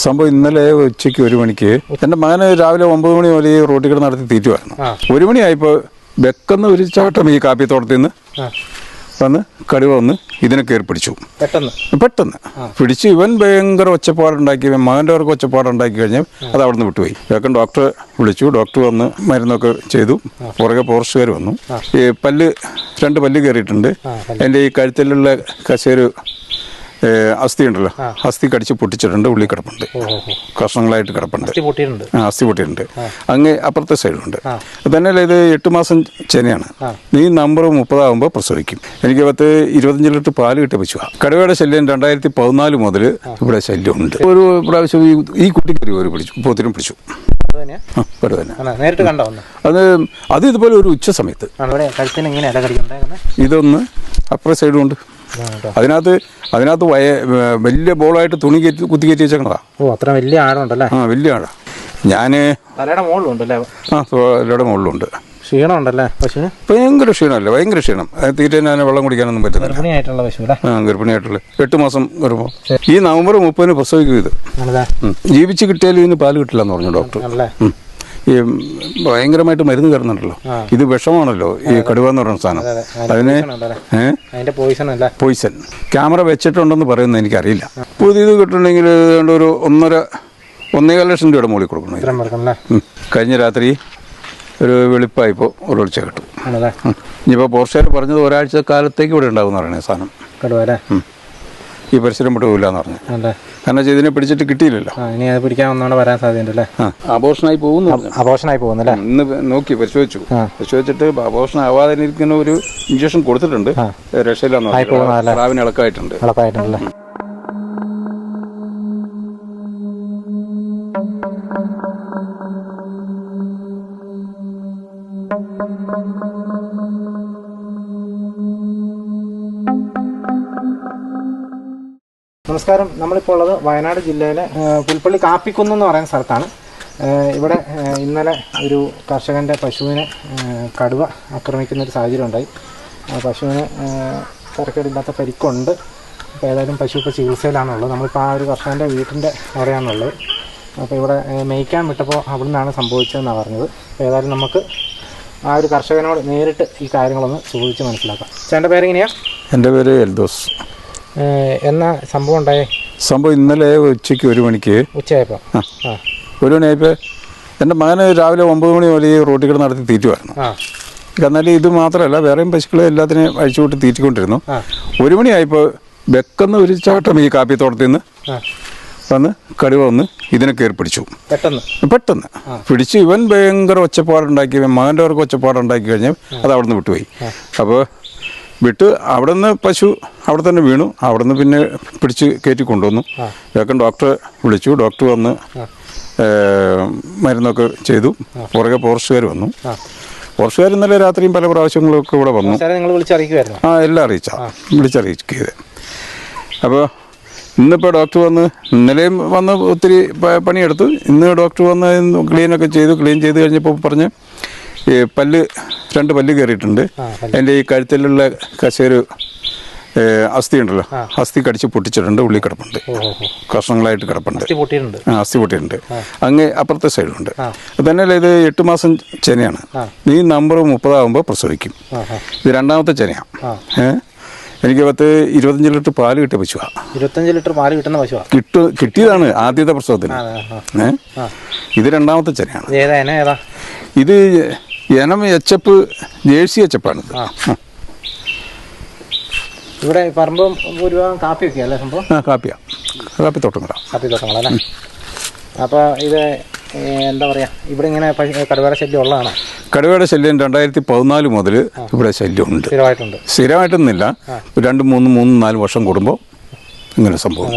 സംഭവം ഇന്നലെ ഉച്ചയ്ക്ക് 1 മണിക്ക് എൻ്റെ മകന് രാവിലെ 9 മണി മുതൽ ഈ റോട്ടിൽ കിടന്ന് നടത്തി തീറ്റുമായിരുന്നു. 1 മണിയായപ്പോൾ വെക്കുന്ന ഒരു ചാട്ടം ഈ കാപ്പിത്തോട്ടത്തിൽ നിന്ന് വന്ന് കടുവ വന്ന് ഇതിനെ കയറി പിടിച്ചു. പെട്ടെന്ന് പിടിച്ച് ഇവൻ ഭയങ്കര ഒച്ചപ്പാടുണ്ടാക്കി, മകൻ്റെ അവർക്ക് ഒച്ചപ്പാടുണ്ടാക്കി കഴിഞ്ഞാൽ അത് അവിടെ നിന്ന് വിട്ടുപോയി. വേഗം ഡോക്ടറെ വിളിച്ചു. ഡോക്ടർ വന്ന് മരുന്നൊക്കെ ചെയ്തു. പുറകെ ഫോറസ്റ്റുകാർ വന്നു. ഈ 2 പല്ല് കയറിയിട്ടുണ്ട്. എൻ്റെ ഈ കഴുത്തിലുള്ള കശേരു അസ്ഥി ഉണ്ടല്ലോ, അസ്ഥി കടിച്ച് പൊട്ടിച്ചിട്ടുണ്ട്. ഉള്ളി കിടപ്പുണ്ട്, കഷ്ണങ്ങളായിട്ട് കിടപ്പുണ്ട്. അസ്ഥി പൊട്ടിയിട്ടുണ്ട്. അങ്ങ് അപ്പുറത്തെ സൈഡിലുണ്ട്. തന്നെയല്ല ഇത് 8 മാസം ചെനയാണ്. ഈ നമ്പർ 30 ആകുമ്പോൾ പ്രസവിക്കും. എനിക്ക് 25 ലിറ്റർ പാല് കിട്ടിയ പശുവാണ്. കടുവയുടെ ശല്യം 2014 മുതൽ ഇവിടെ ശല്യമുണ്ട്. ഒരു പ്രാവശ്യം ഈ കുട്ടിക്ക് ഒരു പോത്തിനും പിടിച്ചു. അത് ഇതുപോലെ ഒരു ഉച്ച സമയത്ത് ഇതൊന്ന് അപ്പുറ സൈഡും ഉണ്ട്. അതിനകത്ത് വലിയ ബോളായിട്ട് തുണി കുത്തിക്കയറ്റി വെച്ചേക്കണതാ. അത്ര വലിയ ആഴമുണ്ടല്ലേ? വലിയ ആഴം. ഞാന് തലയുടെ മുകളിലുണ്ട്. ക്ഷീണമുണ്ടല്ലേ പശുവിന്? ഭയങ്കര ക്ഷീണമല്ല, ഭയങ്കര ക്ഷീണം. തീറ്റ വെള്ളം കുടിക്കാനൊന്നും പറ്റുന്നില്ല. ഗർഭിണിയായിട്ടുള്ള 8 മാസം ഗർഭം. ഈ നവംബർ 30 പ്രസവിക്കും. ഇത് ജീവിച്ച് കിട്ടിയാലും ഇതിന് പാല് കിട്ടില്ല എന്ന് പറഞ്ഞു ഡോക്ടർ. ഈ ഭയങ്കരമായിട്ട് മരുന്ന് കയറുന്നുണ്ടല്ലോ. ഇത് വിഷമാണല്ലോ ഈ കടുവ എന്ന് പറയുന്ന സാധനം. അതിന് പോയിസൺ. ക്യാമറ വെച്ചിട്ടുണ്ടെന്ന് പറയുന്നത് എനിക്കറിയില്ല. പുതിയത് കിട്ടണമെങ്കിൽ ഒരു 1.5 ലക്ഷം രൂപയുടെ മുകളിൽ കൊടുക്കണം. കഴിഞ്ഞ രാത്രി ഒരു വെളുപ്പായിപ്പോൾ ഒരു ഒളിച്ച കിട്ടും. ഇനിയിപ്പോൾ പോർച്ചുഗൽ പറഞ്ഞത് ഒരാഴ്ച കാലത്തേക്ക് ഇവിടെ ഉണ്ടാകുമെന്ന് പറയണേ സാധനം. ഈ പരിസരം വിട്ട് പോകില്ലെന്ന് പറഞ്ഞു. കാരണം ഇതിനെ പിടിച്ചിട്ട് കിട്ടിയില്ലല്ലോ. ഇനി അത് പിടിക്കാൻ ഒന്നുകൂടെ വരാൻ സാധ്യതയുണ്ടല്ലേ? അബോഷനായി പോകുന്നല്ലേ? ഇന്ന് നോക്കി പരിശോധിച്ചിട്ട് അബോഷൻ ആവാതിരിക്കുന്ന ഒരു ഇഞ്ചക്ഷൻ കൊടുത്തിട്ടുണ്ട്. രക്ഷയില്ലാന്ന് പറഞ്ഞു. റാവിന് ഇളക്കായിട്ടുണ്ട്. നമസ്കാരം. നമ്മളിപ്പോൾ ഉള്ളത് വയനാട് ജില്ലയിലെ പുൽപ്പള്ളി കാപ്പിക്കുന്ന് എന്ന് പറയുന്ന സ്ഥലത്താണ്. ഇവിടെ ഇന്നലെ ഒരു കർഷകൻ്റെ പശുവിനെ കടുവ ആക്രമിക്കുന്നൊരു സാഹചര്യം ഉണ്ടായി. പശുവിന് തരക്കേടില്ലാത്ത പരിക്കുണ്ട്. അപ്പോൾ ഏതായാലും പശു ഇപ്പോൾ ചികിത്സയിലാണുള്ളത്. നമ്മളിപ്പോൾ ആ ഒരു കർഷകൻ്റെ വീട്ടിൻ്റെ അവിടെയാണുള്ളത്. അപ്പോൾ ഇവിടെ മേയ്ക്കാൻ വിട്ടപ്പോൾ അവിടെ നിന്നാണ് സംഭവിച്ചതെന്നാണ് പറഞ്ഞത്. അപ്പോൾ ഏതായാലും നമുക്ക് ആ ഒരു കർഷകനോട് നേരിട്ട് ഈ കാര്യങ്ങളൊന്ന് ചോദിച്ച് മനസ്സിലാക്കാം. ചേട്ടൻ്റെ പേരെങ്ങനെയാണ്? എൻ്റെ പേര് എൽദോസ്. എന്നാ സംഭവം ഉണ്ടായേ? സംഭവം ഇന്നലെ ഉച്ചയ്ക്ക് 1 മണിക്ക് ഉച്ചയായപ്പോൾ 1 മണിയായപ്പോൾ എൻ്റെ മകന് രാവിലെ 9 മണി മുതൽ ഈ റോട്ടിൽ കിടന്ന് നടത്തി തീറ്റുമായിരുന്നു. എന്നാലും ഇത് മാത്രമല്ല വേറെയും പശുക്കളെ എല്ലാത്തിനെയും അഴിച്ചുവിട്ട് തീറ്റിക്കൊണ്ടിരുന്നു. 1 മണിയായപ്പോൾ വെക്കുന്ന ഒരു ചാട്ടം ഈ കാപ്പിത്തോട്ടത്തിൽ നിന്ന് വന്ന് കടുവ വന്ന് ഇതിനെ കയറി പിടിച്ചു. പെട്ടെന്ന് പിടിച്ച് ഇവൻ ഭയങ്കര ഒച്ചപ്പാടുണ്ടാക്കി, മകൻ്റെ അവർക്ക് ഒച്ചപ്പാടുണ്ടാക്കി കഴിഞ്ഞാൽ അത് അവിടെ നിന്ന് വിട്ടുപോയി. അപ്പോൾ വിട്ട് അവിടെ നിന്ന് പശു അവിടെ തന്നെ വീണു. അവിടെ നിന്ന് പിന്നെ പിടിച്ച് കയറ്റി കൊണ്ടുവന്നു. വേഗം ഡോക്ടറെ വിളിച്ചു. ഡോക്ടർ വന്ന് മരുന്നൊക്കെ ചെയ്തു. പുറകെ ഫോറസ്റ്റുകാർ വന്നു. ഫോറസ്റ്റുകാർ ഇന്നലെ രാത്രിയും പല പ്രാവശ്യങ്ങളൊക്കെ ഇവിടെ വന്നു. എല്ലാം വിളിച്ചറിയിച്ചത്. അപ്പോൾ ഇന്നിപ്പോൾ ഡോക്ടർ വന്ന് ഇന്നലെയും വന്ന് ഒത്തിരി പണിയെടുത്തു. ഇന്ന് ഡോക്ടർ വന്ന് ക്ലീൻ ചെയ്ത് കഴിഞ്ഞപ്പോൾ പറഞ്ഞ് ഈ 2 പല്ല് കയറിയിട്ടുണ്ട്. എൻ്റെ ഈ കഴുത്തിലുള്ള കശേരു അസ്ഥി ഉണ്ടല്ലോ, അസ്ഥി കടിച്ച് പൊട്ടിച്ചിട്ടുണ്ട്. ഉള്ളി കിടപ്പുണ്ട്, കഷ്ണങ്ങളായിട്ട് കിടപ്പുണ്ട്. അസ്ഥി പൊട്ടിയിട്ടുണ്ട്. അങ്ങ് അപ്പുറത്തെ സൈഡിലുണ്ട്. തന്നെയല്ല ഇത് 8 മാസം ചെനയാണ്. ഈ നമ്പർ 30 ആകുമ്പോൾ പ്രസവിക്കും. ഇത് 2ാമത്തെ ചെനയാണ്. എനിക്ക് 25 ലിറ്റർ പാല് കിട്ടിയ പശുവാണ്. 25 ലിറ്റർ പാല് കിട്ടുന്ന പശുവാണ്. കിട്ടിയതാണ് ആദ്യത്തെ പ്രസവത്തിന്. ഇത് 2ാമത്തെ ചെനയാണ്. ഇത് ഇനം എച്ചപ്പ്, ജേഴ്സി എച്ചപ്പാണിത്. ഇവിടെ പറമ്പ് കാപ്പിയൊക്കെ അല്ലേ സംഭവം? കാപ്പിത്തോട്ടങ്ങളല്ലേ? അപ്പോൾ ഇത് എന്താ പറയുക, ഇവിടെ ഇങ്ങനെ കടുവയുടെ ശല്യം ഉള്ളതാണോ? കടുവയുടെ ശല്യം 2014 മുതൽ ഇവിടെ ശല്യമുണ്ട്. സ്ഥിരമായിട്ടൊന്നുമില്ല. 2-3-4 വർഷം കൂടുമ്പോൾ ഇങ്ങനെ സംഭവം.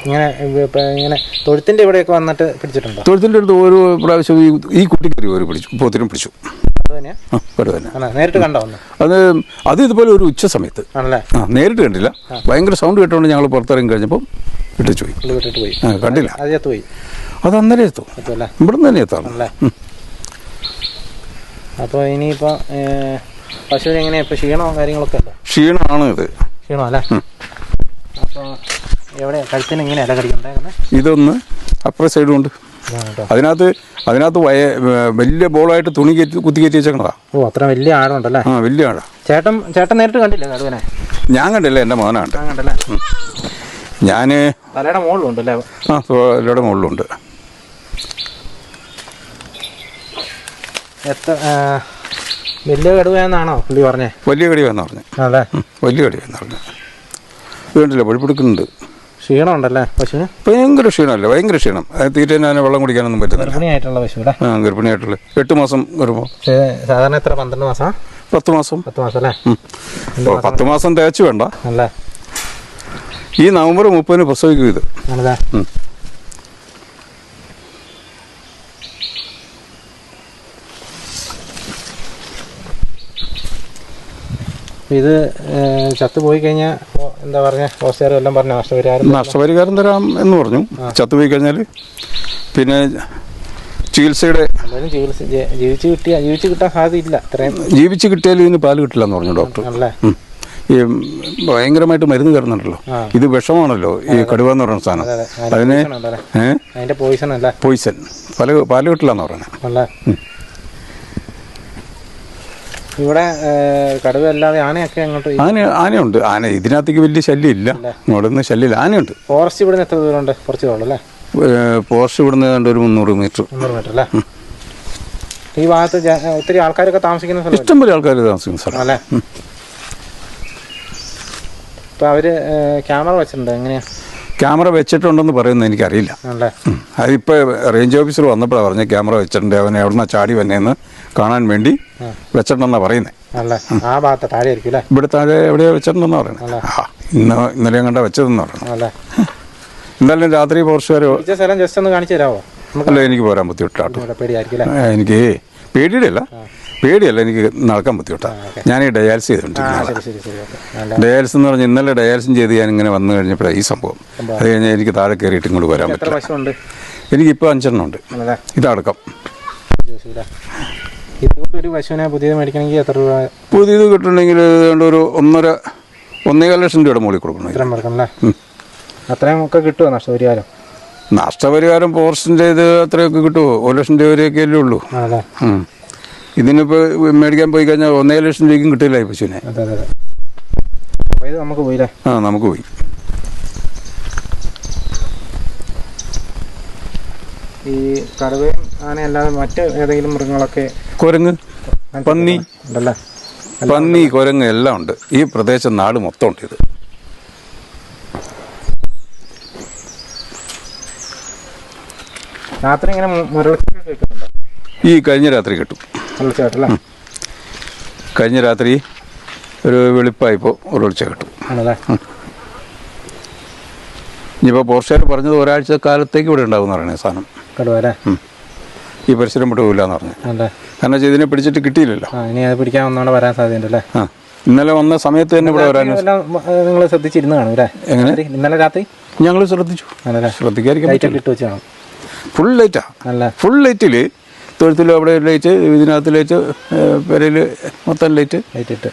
ഇങ്ങനെ തൊഴുത്തിൻ്റെ ഇവിടെയൊക്കെ വന്നിട്ട് പിടിച്ചിട്ടുണ്ടോ? തൊഴുത്തിൻ്റെ അടുത്ത് ഒരു പ്രാവശ്യം ഈ കുട്ടിക്ക് ഒരു പോത്തിനും പിടിച്ചു. നേരിട്ട് കണ്ടോ? അത് ഇതുപോലെ ഒരു ഉച്ച സമയത്ത്. നേരിട്ട് കണ്ടില്ല. ഭയങ്കര സൗണ്ട് കേട്ടോണ്ട് ഞങ്ങൾ പുറത്തിറങ്ങി കഴിഞ്ഞപ്പോൾ വിട്ടിട്ട് പോയി. കണ്ടില്ല. അത് അന്നേരം എത്തും. ഇവിടെ നിന്ന് തന്നെ എത്താറുണ്ട്. അപ്പോൾ ഇനിയിപ്പോൾ പശുവിന് എങ്ങനെയാ ഇപ്പോൾ ക്ഷീണമോ കാര്യങ്ങളൊക്കെ ഉണ്ടോ? ക്ഷീണമാണ് ഇത്. ക്ഷീണം അല്ലേ? അപ്പോൾ എവിടെ കഴുത്തിന് ഇങ്ങനെ ഇല കടിക്കണ്ടേ? ഇതൊന്ന് അപ്പുറ സൈഡും ഉണ്ട്. അതിനകത്ത് വലിയ ബോളായിട്ട് തുണി കുത്തി കയറ്റി വെച്ചേക്കണതാ. ഓ, അത്ര വലിയ ആഴമുണ്ടല്ലേ? ആ, വലിയ ആഴം. ചേട്ടൻ നേരിട്ട് കണ്ടില്ലേ കടുവനെ? ഞാൻ കണ്ടില്ല, എൻ്റെ മോനാണ്. ഞാൻ തലയുടെ മുകളിലുണ്ടല്ലേ? ആ, തലയുടെ മുകളിലുണ്ട്. വലിയ കടുവയെന്നാണോ പുള്ളി പറഞ്ഞേ? വലിയ കടുവയെന്ന് പറഞ്ഞു. അല്ലേ? വലിയ കടുവയെന്ന് പറഞ്ഞു. കണ്ടില്ല, പൊഴിപ്പെടുക്കുന്നുണ്ട്. ക്ഷീണം ഉണ്ടല്ലേ പശുവിന്? ഭയങ്കര ക്ഷീണമല്ലേ, ഭയങ്കര ക്ഷീണം. തീറ്റേനെ വെള്ളം കുടിക്കാനൊന്നും പറ്റുന്നില്ല. ഗർഭിണിയായിട്ടുള്ള പശുവിടെ? ആ, ഗർഭിണിയായിട്ടുള്ള 8 മാസം ഗർഭം. സാധാരണ എത്ര? 12 മാസം? 10 മാസം. 10 മാസം അല്ലേ? 10 മാസം തേച്ച് വേണ്ട. അല്ലേ? ഈ നവംബർ 30 പ്രസവിക്കും ഇത്. ആണല്ലേ? ഇത് ചത്തുപോയി കഴിഞ്ഞാൽ എന്താ പറഞ്ഞ ഹോസ്റ്ററും എല്ലാം പറഞ്ഞ നഷ്ടപരിഹാരം തരാം എന്ന് പറഞ്ഞു. ചത്തുപോയി കഴിഞ്ഞാൽ പിന്നെ ചികിത്സയുടെ ജീവിച്ച് കിട്ടാൻ സാധ്യതയില്ല. ജീവിച്ച് കിട്ടിയാലും ഇതിന് പാല് കിട്ടില്ല എന്ന് പറഞ്ഞു ഡോക്ടർ. അല്ലേ? ഈ ഭയങ്കരമായിട്ട് മരുന്ന് കയറുന്നുണ്ടല്ലോ. ഇത് വിഷമാണല്ലോ ഈ കടുവ എന്ന് പറയുന്ന സാധനം. അതിന് പോയിസൺ പാല് കിട്ടില്ല എന്ന് പറയുന്നത്. ഇവിടെ കടുവ അല്ലാതെ ആനയൊക്കെ അങ്ങോട്ട്? ആനയുണ്ട്. ആന ഇതിനകത്തേക്ക് വലിയ ശല്യം ഇല്ല. ഇവിടെ നിന്ന് ശല്യമില്ല. ആനയുണ്ട്. ഫോറസ്റ്റ് ഇവിടെ നിന്ന് എത്ര ദൂരമുണ്ട്? കുറച്ച് ദൂരം അല്ലേ? ഫോറസ്റ്റ് ഇവിടെ നിന്ന് ഒരു 300 മീറ്റർ. 300 മീറ്റർ അല്ലേ? ഈ ഭാഗത്ത് ഒത്തിരി ആൾക്കാരൊക്കെ താമസിക്കുന്ന സ്ഥലം? ഇഷ്ടംപോലെ ആൾക്കാർ താമസിക്കുന്ന സ്ഥലം അല്ലേ? ഇപ്പം അവർ ക്യാമറ വെച്ചിട്ടുണ്ട്. എങ്ങനെയാ? ക്യാമറ വെച്ചിട്ടുണ്ടെന്ന് പറയുന്നത് എനിക്കറിയില്ല. അതിപ്പോൾ റേഞ്ച് ഓഫീസർ വന്നപ്പോഴാണ് പറഞ്ഞത് ക്യാമറ വെച്ചിട്ടുണ്ട്. അവനെ എവിടുന്ന ചാടി വന്നേന്ന് കാണാൻ വേണ്ടി വെച്ചിട്ടുണ്ടെന്നാണ് പറയുന്നത്. ഇവിടെ താഴെ എവിടെയോ വെച്ചിട്ടുണ്ടെന്ന് പറയുന്നത്. ഇന്നലെ കണ്ട വെച്ചതെന്ന് പറയുന്നത്. എന്തായാലും രാത്രി ഫോറസ്റ്റുകാരോ അല്ല, എനിക്ക് പോരാൻ ബുദ്ധിമുട്ടാട്ടോ. എനിക്ക് പേടിയല്ല, എനിക്ക് നടക്കാൻ ബുദ്ധിമുട്ടാണ്. ഞാൻ ഈ ഡയാലിസിസ് ചെയ്തിട്ടുണ്ട്. ഡയാലിസിസ് എന്ന് പറഞ്ഞാൽ ഇന്നലെ ഡയാലിസിസ് ചെയ്ത് ഞാൻ ഇങ്ങനെ വന്നു കഴിഞ്ഞപ്പോഴാണ് ഈ സംഭവം. അത് കഴിഞ്ഞാൽ എനിക്ക് താഴെ കയറിയിട്ട് ഇങ്ങോട്ട് വരാൻ പറ്റില്ല. എനിക്കിപ്പോൾ 5 എണ്ണം ഉണ്ട്. ഇതടക്കം. പുതിയത് കിട്ടണമെങ്കിൽ ഒരു 1.5 ലക്ഷം രൂപയുടെ മുകളിൽ കൊടുക്കണം. അത്രയൊക്കെ കിട്ടുമോ നഷ്ടപരിഹാരം? നഷ്ടപരിഹാരം ഫോറസ്റ്റിൻ്റെ ഇത് അത്രയൊക്കെ കിട്ടുമോ? 1 ലക്ഷം രൂപ വരെയൊക്കെ അല്ലേ ഉള്ളൂ. ഇതിനിപ്പോൾ മേടിക്കാൻ പോയി കഴിഞ്ഞാൽ 1.5 ലക്ഷം രൂപയ്ക്കും കിട്ടില്ല ഈ പശുവിനെ. നമുക്ക് പോയി. ഈ കടുവയും ആനയല്ലാതെ മറ്റ് ഏതെങ്കിലും മൃഗങ്ങളൊക്കെ? കുരങ്ങ്, പന്നി, കുരങ്ങ് എല്ലാം ഉണ്ട്. ഈ പ്രദേശം നാട് മൊത്തം ഉണ്ട്. ഇത് രാത്രി ഇങ്ങനെ മുരളിച്ചിട്ടുണ്ടോ? ഈ കഴിഞ്ഞ രാത്രി കിട്ടും. കഴിഞ്ഞ രാത്രി ഒരു വെളുപ്പായിപ്പോൾ ഒരൊളിച്ച കിട്ടും. ഇനിയിപ്പോൾ പോർച്ചുകാർ പറഞ്ഞത് ഒരാഴ്ച കാലത്തേക്ക് ഇവിടെ ഉണ്ടാവും എന്ന് പറയുന്നത് സാധനം. ഈ പരിസരം വിട്ട് പോകില്ല എന്ന് പറഞ്ഞു. കാരണം ഇതിനെ പിടിച്ചിട്ട് കിട്ടിയില്ലല്ലോ. പിടിക്കാൻ ഒന്നാണ് വരാൻ സാധ്യതയുണ്ടല്ലേ? ഇന്നലെ വന്ന സമയത്ത് തന്നെ ഇവിടെ വരാൻ നിങ്ങൾ ശ്രദ്ധിച്ചിരുന്നു കാണും. എങ്ങനെ? ഇന്നലെ രാത്രി ഞങ്ങൾ ശ്രദ്ധിച്ചു. ശ്രദ്ധിക്കാതിരിക്കാൻ ഫുൾ ലൈറ്റാ. ഫുൾ ലൈറ്റിൽ തൊഴുത്തിൽ അവിടെ ലൈറ്റ്, ഇതിനകത്ത് ലൈറ്റ്, പെരയിൽ മൊത്തം ലൈറ്റ് ഇട്ട്.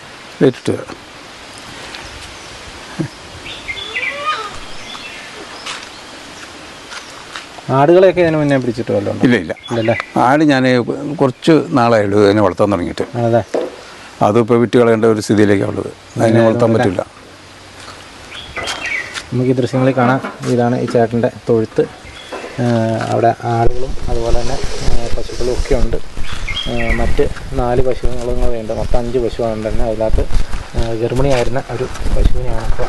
ആടുകളെയൊക്കെ ഇതിന് മുന്നേ പിടിച്ചിട്ട് വല്ലതും? ഇല്ല. ആട് ഞാൻ കുറച്ച് നാളായുള്ളൂ അതിനെ വളർത്താൻ തുടങ്ങിയിട്ട്. അതിപ്പോൾ വിറ്റ് കളയേണ്ട ഒരു സ്ഥിതിയിലേക്കാണ് ഉള്ളത്. അതിനെ വളർത്താൻ പറ്റില്ല. നമുക്ക് ഈ ദൃശ്യങ്ങളിൽ കാണാം. ഇതാണ് ഈ ചേട്ടൻ്റെ തൊഴുത്ത്. അവിടെ ആടുകളും അതുപോലെ തന്നെ പശുക്കളും ഒക്കെ ഉണ്ട്. മറ്റ് 4 പശുക്കളും ഉണ്ട്. മൊത്തം 5 പശുവാണ് തന്നെ. അതിനകത്ത് ഗർഭിണിയായിരുന്ന ഒരു പശുവിനെയാണ് ഇപ്പോൾ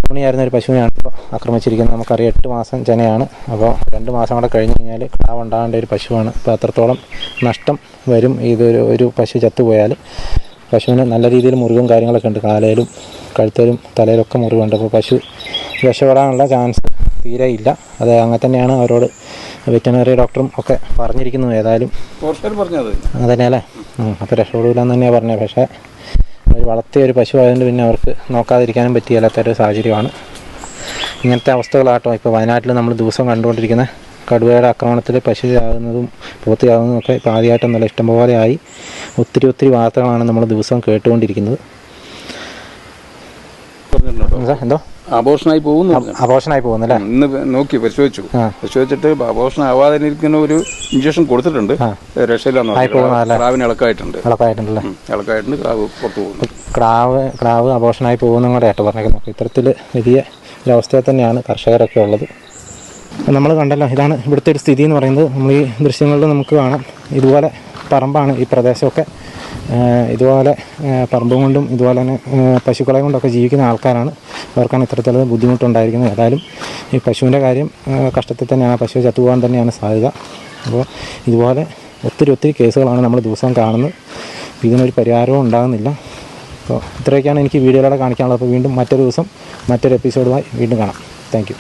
ഗർഭിണിയായിരുന്ന ഒരു പശുവിനെയാണ് ഇപ്പോൾ ആക്രമിച്ചിരിക്കുന്നത്. നമുക്കറിയാം 8 മാസം ജനയാണ്. അപ്പോൾ 2 മാസം കൂടെ കഴിഞ്ഞ് കഴിഞ്ഞാൽ കിടാവ് ഉണ്ടാകേണ്ട ഒരു പശുവാണ്. അപ്പോൾ അത്രത്തോളം നഷ്ടം വരും ഒരു പശു ചത്തുപോയാൽ. പശുവിന് നല്ല രീതിയിൽ മുറിവും കാര്യങ്ങളൊക്കെ ഉണ്ട്. കാലയിലും കഴുത്തിലും തലയിലൊക്കെ മുറിവുണ്ട്. അപ്പോൾ പശു രക്ഷപ്പെടാനുള്ള ചാൻസ് തീരെ ഇല്ല. അത് അങ്ങനെ തന്നെയാണ് അവരോട് വെറ്ററിനറി ഡോക്ടറും ഒക്കെ പറഞ്ഞിരിക്കുന്നത്. ഏതായാലും അതന്നെയല്ലേ. അപ്പോൾ രക്ഷപ്പെടില്ല എന്ന് തന്നെയാണ് പറഞ്ഞത്. പക്ഷേ അവർ വളർത്തിയ ഒരു പശു ആയതുകൊണ്ട് പിന്നെ അവർക്ക് നോക്കാതിരിക്കാനും പറ്റിയല്ലാത്തൊരു സാഹചര്യമാണ്. ഇങ്ങനത്തെ അവസ്ഥകളാട്ടോ ഇപ്പോൾ വയനാട്ടിൽ നമ്മൾ ദിവസം കണ്ടുകൊണ്ടിരിക്കുന്ന കടുവയുടെ ആക്രമണത്തിൽ പശു ചാകുന്നതും പോത്ത് ചാകുന്നതും ഒക്കെ ഇപ്പോൾ ആദ്യമായിട്ടൊന്നുമല്ല, ഇഷ്ടംപോലെ ആയി. ഒത്തിരി വാർത്തകളാണ് നമ്മൾ ദിവസവും കേട്ടുകൊണ്ടിരിക്കുന്നത്. എന്തോ അബോഷനായി പോകുന്നു, അബോഷനായി പോകുന്നല്ലേ? ഇന്ന് നോക്കി പരിശോധിച്ചിട്ട് അബോഷൻ ആവാതിരിക്കുന്ന ഒരു ഇഞ്ചക്ഷൻ കൊടുത്തിട്ടുണ്ട്. രക്ഷയില്ലാന്ന് ക്രാവിന് ഇളക്കായിട്ടുണ്ടല്ലേ? ഇളക്കായിട്ടുണ്ട്, ക്രാവ് പുറത്തു പോകുന്നു. ക്രാവ് അബോഷനായി പോകുന്ന കൂടെ ആയിട്ട് പറഞ്ഞേക്കുന്നത്. ഇത്തരത്തിൽ വലിയ ഒരവസ്ഥയിൽ തന്നെയാണ് കർഷകരൊക്കെ ഉള്ളത്. നമ്മൾ കണ്ടല്ലോ, ഇതാണ് ഇവിടുത്തെ ഒരു സ്ഥിതി എന്ന് പറയുന്നത്. നമ്മൾ ഈ ദൃശ്യങ്ങളിൽ നമുക്ക് കാണാം, ഇതുപോലെ പറമ്പാണ് ഈ പ്രദേശമൊക്കെ. ഇതുപോലെ പറമ്പും കൊണ്ടും ഇതുപോലെ തന്നെ പശുക്കളെ കൊണ്ടൊക്കെ ജീവിക്കുന്ന ആൾക്കാരാണ്. അവർക്കാണ് ഇത്തരത്തിലുള്ള ബുദ്ധിമുട്ടുണ്ടായിരിക്കുന്നത്. ഏതായാലും ഈ പശുവിൻ്റെ കാര്യം കഷ്ടത്തിൽ തന്നെയാണ്, പശു ചത്തുപോകാൻ തന്നെയാണ് സാധ്യത. അപ്പോൾ ഇതുപോലെ ഒത്തിരി കേസുകളാണ് നമ്മൾ ദിവസവും കാണുന്നത്. ഇതിനൊരു പരിഹാരവും ഉണ്ടാകുന്നില്ല. അപ്പോൾ ഇത്രയൊക്കെയാണ് എനിക്ക് വീഡിയോയിലൂടെ കാണിക്കാനുള്ളത്. അപ്പോൾ വീണ്ടും മറ്റൊരു ദിവസം മറ്റൊരു എപ്പിസോഡുമായി വീണ്ടും കാണാം. Thank you.